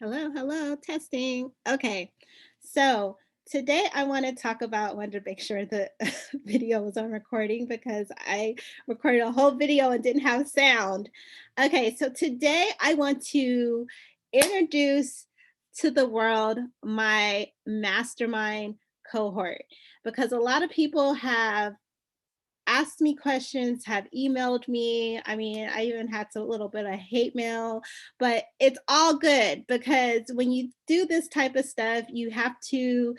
Hello, hello, testing. Okay, so today I want to talk about, wanted to make sure the video was on recording because I recorded a whole video and didn't have sound. Okay, so today I want to introduce to the world my mastermind cohort because a lot of people have asked me questions, have emailed me. I mean, I even had a little bit of hate mail, but it's all good because when you do this type of stuff, you have to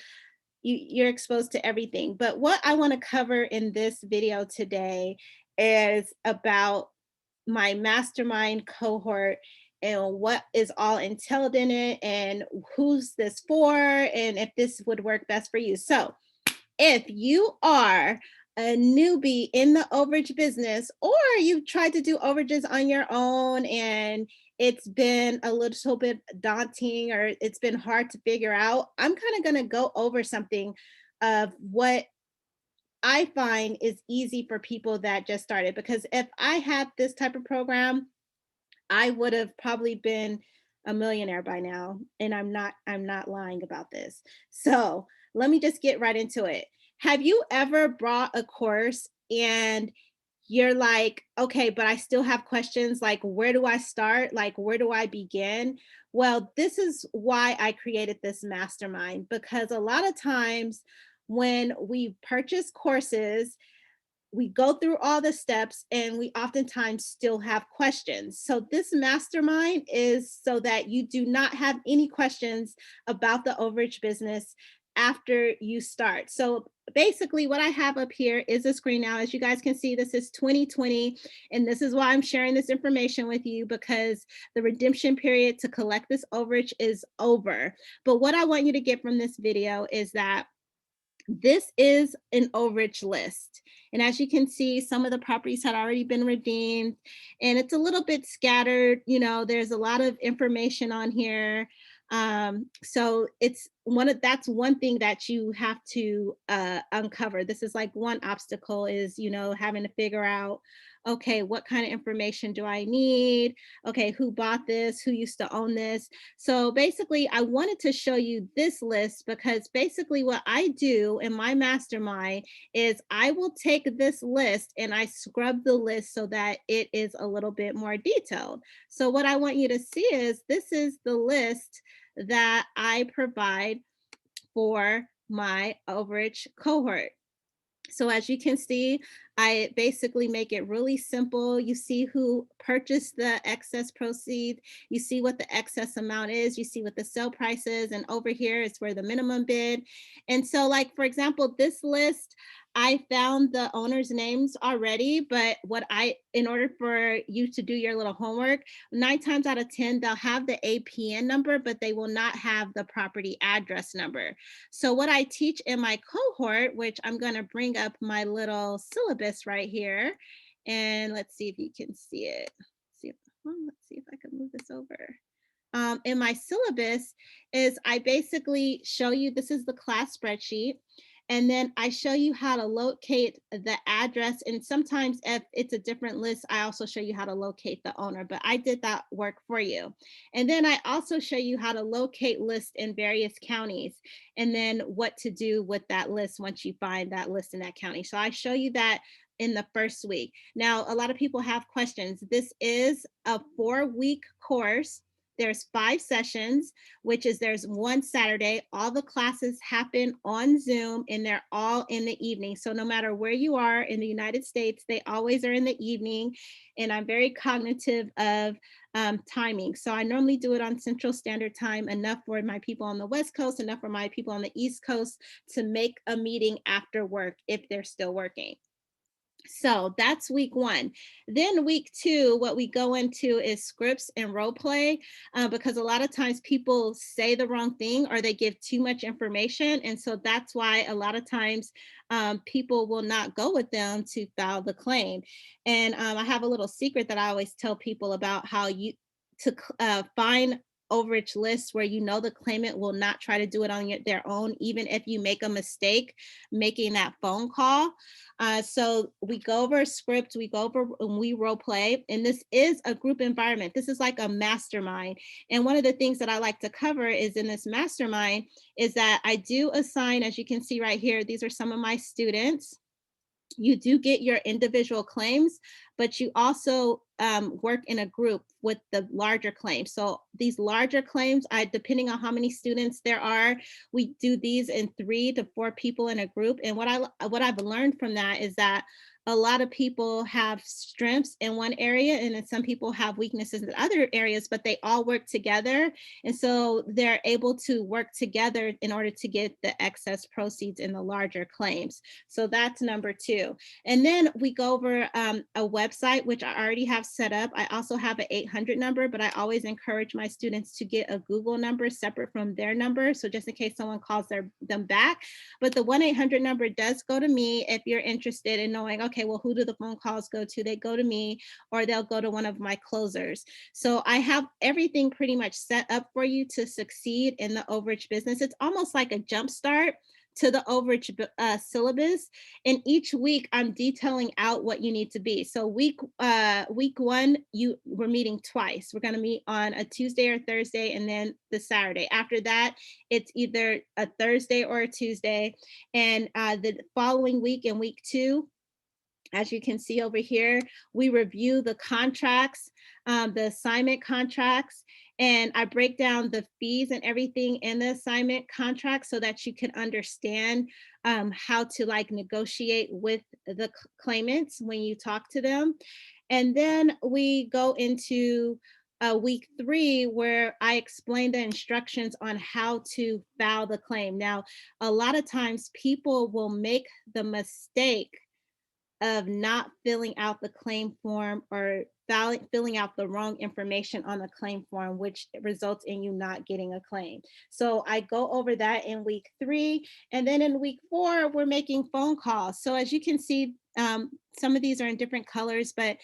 you're exposed to everything. But what I want to cover in this video today is about my mastermind cohort and what is all entailed in it and who's this for and if this would work best for you. So, if you are a newbie in the overage business, or you've tried to do overages on your own and it's been a little bit daunting or it's been hard to figure out, I'm kind of going to go over something of what I find is easy for people that just started. Because if I had this type of program, I would have probably been a millionaire by now. And I'm not lying about this. So let me just get right into it. Have you ever brought a course and you're like, okay, but I still have questions like, where do I start? Like, where do I begin? Well, this is why I created this mastermind because a lot of times when we purchase courses, we go through all the steps and we oftentimes still have questions. So, this mastermind is so that you do not have any questions about the overage business after you start. So, basically, what I have up here is a screen now. As you guys can see, this is 2020. And this is why I'm sharing this information with you because the redemption period to collect this overage is over. But what I want you to get from this video is that this is an overage list. And as you can see, some of the properties had already been redeemed and it's a little bit scattered. There's a lot of information on here. So it's that's one thing that you have to uncover. This is like one obstacle is, having to figure out, okay, what kind of information do I need? Okay, who bought this? Who used to own this? So basically, I wanted to show you this list because basically, what I do in my mastermind is I will take this list and I scrub the list so that it is a little bit more detailed. So, what I want you to see is this is the list that I provide for my overage cohort. So as you can see, I basically make it really simple. You see who purchased the excess proceeds. You see what the excess amount is. You see what the sale price is. And over here is where the minimum bid. And so like, for example, this list, I found the owners' names already, but in order for you to do your little homework, 9 times out of 10, they'll have the APN number, but they will not have the property address number. So what I teach in my cohort, which I'm going to bring up my little syllabus right here, and let's see if you can see it. Let's see if I can move this over. In my syllabus is I basically show you, this is the class spreadsheet. And then I show you how to locate the address. And sometimes if it's a different list, I also show you how to locate the owner, but I did that work for you. And then I also show you how to locate lists in various counties and then what to do with that list once you find that list in that county. So I show you that in the first week. Now, a lot of people have questions. This is a 4-week course. There's 5 sessions, which is there's one Saturday. All the classes happen on Zoom and they're all in the evening. So no matter where you are in the United States, they always are in the evening. And I'm very cognitive of timing. So I normally do it on Central Standard Time, enough for my people on the West Coast, enough for my people on the East Coast to make a meeting after work if they're still working. So that's week 1. Then week 2, what we go into is scripts and role play because a lot of times people say the wrong thing or they give too much information. And so that's why a lot of times people will not go with them to file the claim. And I have a little secret that I always tell people about how you to find overage list where you know the claimant will not try to do it on their own, even if you make a mistake making that phone call. So we go over a script, we go over and we role play, and this is a group environment. This is like a mastermind. And one of the things that I like to cover is in this mastermind is that I do assign, as you can see right here, these are some of my students. You do get your individual claims, but you also work in a group with the larger claims. So these larger claims, depending on how many students there are, we do these in 3 to 4 people in a group. And what I've learned from that is that a lot of people have strengths in one area, and then some people have weaknesses in other areas, but they all work together. And so they're able to work together in order to get the excess proceeds in the larger claims. So that's number 2. And then we go over a website, which I already have set up. I also have an 800 number, but I always encourage my students to get a Google number separate from their number. So just in case someone calls them back. But the 1-800 number does go to me if you're interested in knowing, okay, well, who do the phone calls go to? They go to me, or they'll go to one of my closers. So I have everything pretty much set up for you to succeed in the overage business. It's almost like a jump start to the overage syllabus. And each week I'm detailing out what you need to be. So week 1, we're meeting twice. We're going to meet on a Tuesday or Thursday, and then the Saturday. After that, it's either a Thursday or a Tuesday. And the following week, in week 2, as you can see over here, we review the contracts, the assignment contracts, and I break down the fees and everything in the assignment contract so that you can understand how to like negotiate with the claimants when you talk to them. And then we go into week 3, where I explain the instructions on how to file the claim. Now, a lot of times people will make the mistake of not filling out the claim form, or filling out the wrong information on the claim form, which results in you not getting a claim. So I go over that in week 3. And then in week 4, we're making phone calls. So as you can see, some of these are in different colors, but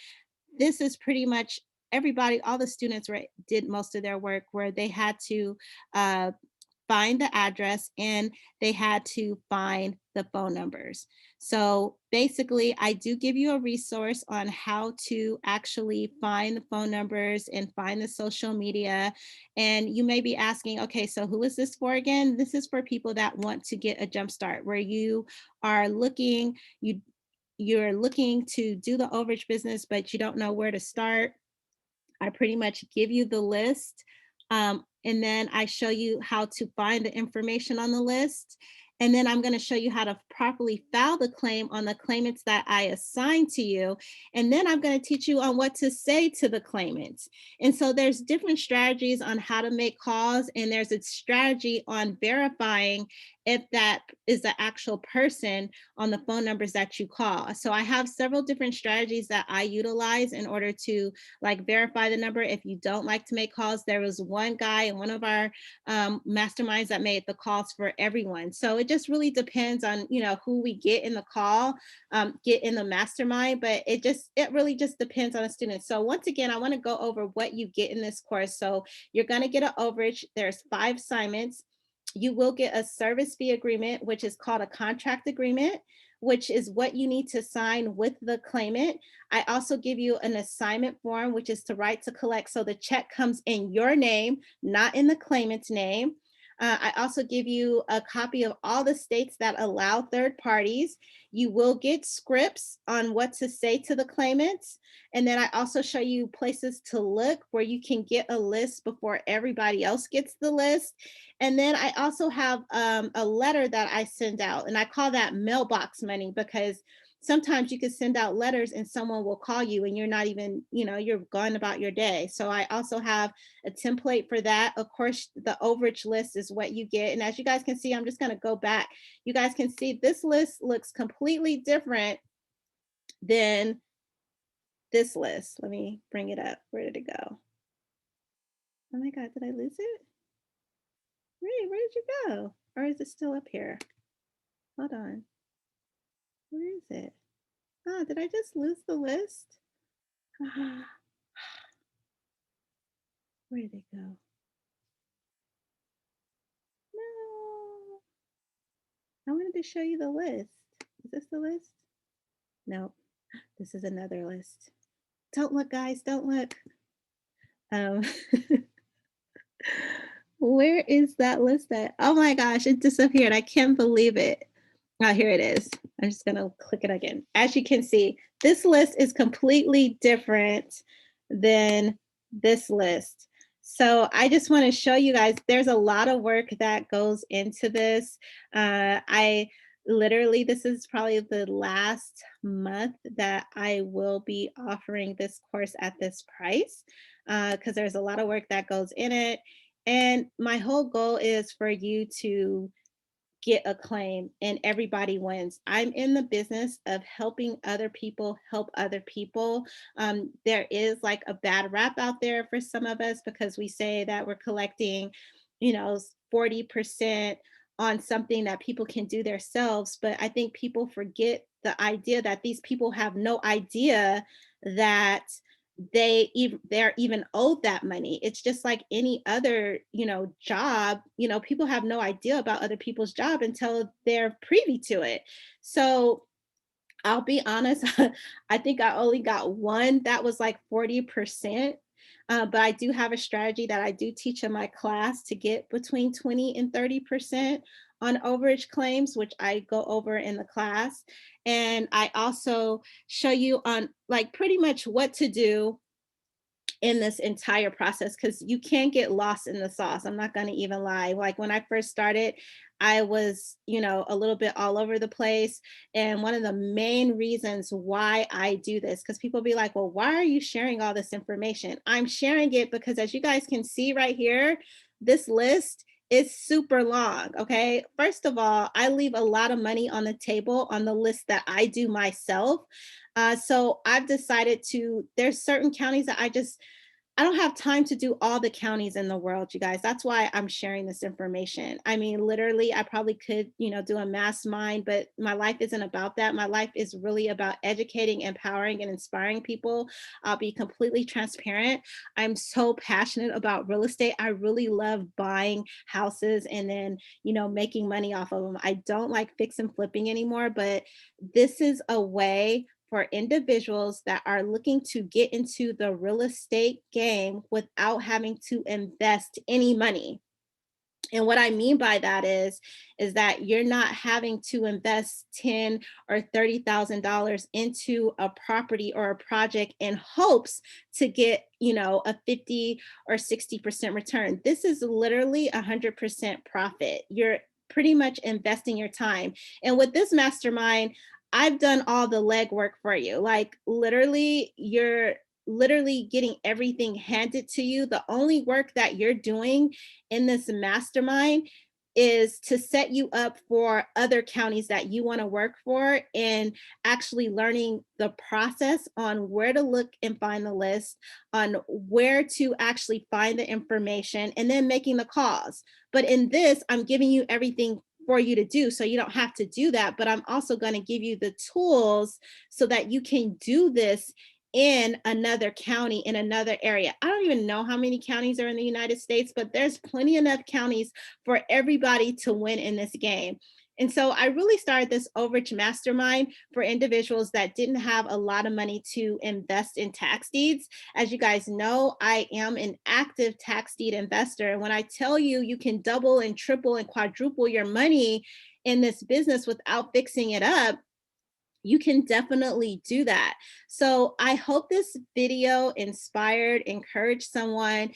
this is pretty much everybody, all the students did most of their work, where they had to find the address and they had to find the phone numbers. So basically, I do give you a resource on how to actually find the phone numbers and find the social media. And you may be asking, okay, so who is this for again? This is for people that want to get a jump start, where you are looking, you're looking to do the overage business, but you don't know where to start. I pretty much give you the list, and then I show you how to find the information on the list. And then I'm going to show you how to properly file the claim on the claimants that I assign to you. And then I'm going to teach you on what to say to the claimants. And so there's different strategies on how to make calls, and there's a strategy on verifying if that is the actual person on the phone numbers that you call. So I have several different strategies that I utilize in order to like verify the number. If you don't like to make calls, there was one guy in one of our masterminds that made the calls for everyone. So it just really depends on, who we get in the call, get in the mastermind, but it really just depends on the student. So once again, I want to go over what you get in this course. So you're going to get an overage. There's 5 assignments. You will get a service fee agreement, which is called a contract agreement, which is what you need to sign with the claimant. I also give you an assignment form, which is to write to collect. So the check comes in your name, not in the claimant's name. I also give you a copy of all the states that allow third parties. You will get scripts on what to say to the claimants. And then I also show you places to look where you can get a list before everybody else gets the list. And then I also have a letter that I send out, and I call that mailbox money, because sometimes you can send out letters and someone will call you and you're not even, you're going about your day. So I also have a template for that. Of course, the overage list is what you get. And as you guys can see, I'm just going to go back. You guys can see this list looks completely different than this list. Let me bring it up. Where did it go? Oh my God, did I lose it? Where did you go? Or is it still up here? Hold on. Where is it? Oh, did I just lose the list? Where did it go? wanted to show you the list. Is this the list? No, this is another list. Don't look, guys, don't look. Um, where is that list at? Oh my gosh, it disappeared. I can't believe it. Oh, here it is. I'm just gonna click it again. As you can see, this list is completely different than this list. So I just want to show you guys, there's a lot of work that goes into this. I literally, this is probably the last month that I will be offering this course at this price because there's a lot of work that goes in it. And my whole goal is for you to get a claim and everybody wins. I'm in the business of helping other people help other people. There is like a bad rap out there for some of us because we say that we're collecting, 40% on something that people can do themselves. But I think people forget the idea that these people have no idea that they're even owed that money. It's just like any other job. People have no idea about other people's job until they're privy to it. So I'll be honest, I think I only got one that was like 40%. But I do have a strategy that I do teach in my class to get between 20 and 30% on overage claims, which I go over in the class. And I also show you on like pretty much what to do in this entire process because you can't get lost in the sauce. I'm not going to even lie. Like when I first started, I was, a little bit all over the place. And one of the main reasons why I do this, because people be like, well, why are you sharing all this information? I'm sharing it because as you guys can see right here, this list is super long. Okay. First of all, I leave a lot of money on the table on the list that I do myself. So I've decided there's certain counties that I don't have time to do all the counties in the world, you guys. That's why I'm sharing this information. I mean, literally, I probably could, do a MasterMind, but my life isn't about that. My life is really about educating, empowering, and inspiring people. I'll be completely transparent. I'm so passionate about real estate. I really love buying houses and then, making money off of them. I don't like fix and flipping anymore, but this is a way for individuals that are looking to get into the real estate game without having to invest any money. And what I mean by that is that you're not having to invest 10 or $30,000 into a property or a project in hopes to get, a 50 or 60% return. This is literally 100% profit. You're pretty much investing your time. And with this mastermind, I've done all the legwork for you. Like literally, you're literally getting everything handed to you. The only work that you're doing in this mastermind is to set you up for other counties that you want to work for and actually learning the process on where to look and find the list, on where to actually find the information, and then making the calls. But in this, I'm giving you everything for you to do so you don't have to do that, but I'm also going to give you the tools so that you can do this in another county, in another area. I don't even know how many counties are in the United States, but there's plenty enough counties for everybody to win in this game. And so I really started this Overage Mastermind for individuals that didn't have a lot of money to invest in tax deeds. As you guys know, I am an active tax deed investor. And when I tell you you can double and triple and quadruple your money in this business without fixing it up, you can definitely do that. So I hope this video inspired, encouraged someone.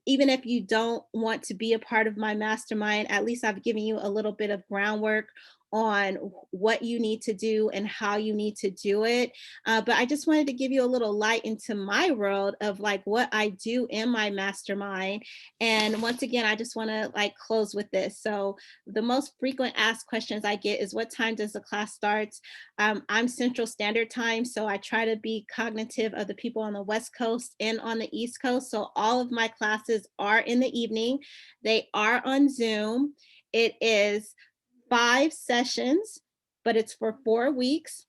Even if you don't want to be a part of my mastermind, at least I've given you a little bit of groundwork on what you need to do and how you need to do it. But I just wanted to give you a little light into my world of like what I do in my mastermind. And once again, I just want to like close with this. So the most frequent asked questions I get is what time does the class start? I'm Central Standard Time, so I try to be cognitive of the people on the West Coast and on the East Coast. So all of my classes are in the evening. They are on Zoom. It is 5 sessions, but it's for 4 weeks.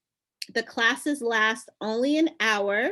The classes last only an hour.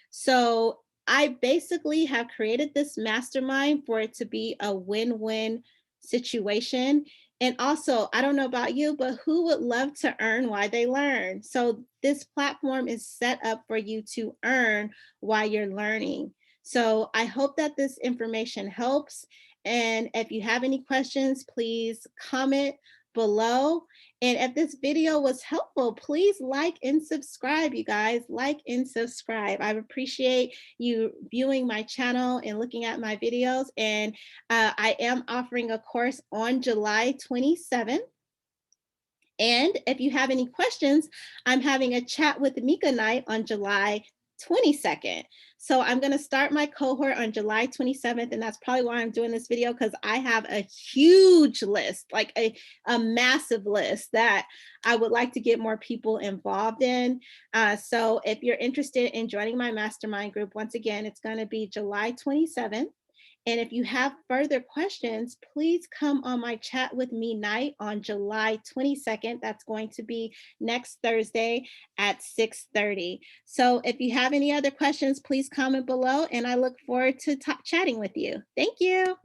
So I basically have created this mastermind for it to be a win-win situation. And also, I don't know about you, but who would love to earn while they learn? So this platform is set up for you to earn while you're learning. So I hope that this information helps. And if you have any questions, please comment below. And if this video was helpful, please like and subscribe, you guys. Like and subscribe. I appreciate you viewing my channel and looking at my videos. And I am offering a course on July 27th. And if you have any questions, I'm having a chat with Mika night on July 22nd. So I'm going to start my cohort on July 27th. And that's probably why I'm doing this video, because I have a huge list, like a massive list that I would like to get more people involved in. So if you're interested in joining my mastermind group, once again, it's going to be July 27th. And if you have further questions, please come on my chat with me night on July 22nd. That's going to be next Thursday at 6:30. So if you have any other questions, please comment below, and I look forward to chatting with you. Thank you.